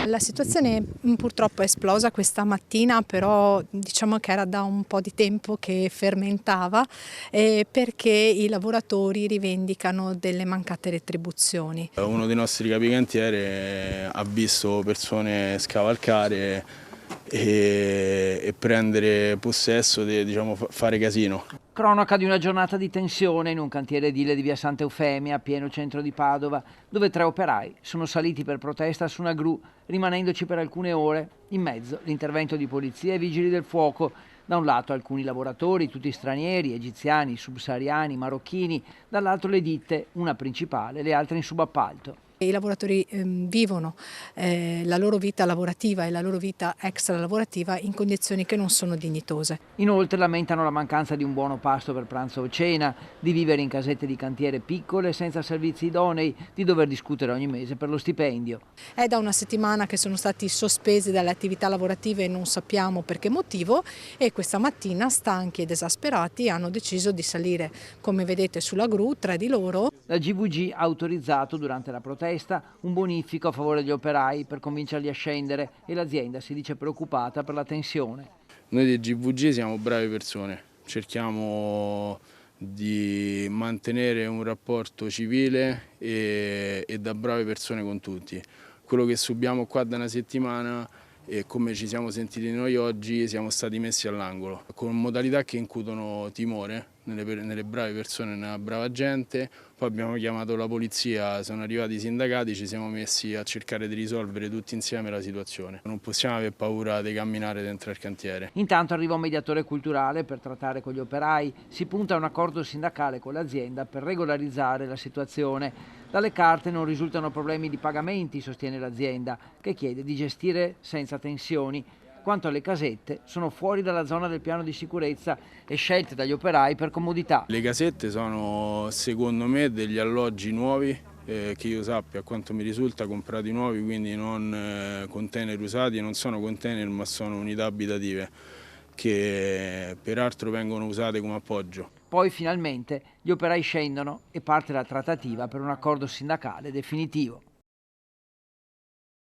La situazione purtroppo è esplosa questa mattina, però diciamo che era da un po' di tempo che fermentava perché i lavoratori rivendicano delle mancate retribuzioni. Uno dei nostri capicantiere ha visto persone scavalcare e prendere possesso, diciamo, fare casino. Cronaca di una giornata di tensione in un cantiere edile di via Santa Eufemia, pieno centro di Padova, dove 3 operai sono saliti per protesta su una gru, rimanendoci per alcune ore. In mezzo l'intervento di polizia e vigili del fuoco. Da un lato alcuni lavoratori, tutti stranieri, egiziani, subsahariani, marocchini, dall'altro le ditte, una principale, le altre in subappalto. I lavoratori vivono la loro vita lavorativa e la loro vita extra lavorativa in condizioni che non sono dignitose. Inoltre lamentano la mancanza di un buono pasto per pranzo o cena, di vivere in casette di cantiere piccole senza servizi idonei, di dover discutere ogni mese per lo stipendio. È da una settimana che sono stati sospesi dalle attività lavorative e non sappiamo per che motivo, e questa mattina, stanchi ed esasperati, hanno deciso di salire, come vedete, sulla gru, 3 di loro. La GVG ha autorizzato durante la protesta un bonifico a favore degli operai per convincerli a scendere e l'azienda si dice preoccupata per la tensione. Noi del GVG siamo brave persone, cerchiamo di mantenere un rapporto civile e da brave persone con tutti. Quello che subiamo qua da una settimana e come ci siamo sentiti noi oggi, siamo stati messi all'angolo, con modalità che incutono timore nelle brave persone, nella brava gente. Poi abbiamo chiamato la polizia, sono arrivati i sindacati, ci siamo messi a cercare di risolvere tutti insieme la situazione. Non possiamo avere paura di camminare dentro il cantiere. Intanto arriva un mediatore culturale per trattare con gli operai, si punta a un accordo sindacale con l'azienda per regolarizzare la situazione. Dalle carte non risultano problemi di pagamenti, sostiene l'azienda, che chiede di gestire senza tensioni. Quanto alle casette, sono fuori dalla zona del piano di sicurezza e scelte dagli operai per comodità. Le casette sono, secondo me, degli alloggi nuovi, che io sappia, a quanto mi risulta, comprati nuovi, quindi non container usati, non sono container ma sono unità abitative, che peraltro vengono usate come appoggio. Poi finalmente gli operai scendono e parte la trattativa per un accordo sindacale definitivo.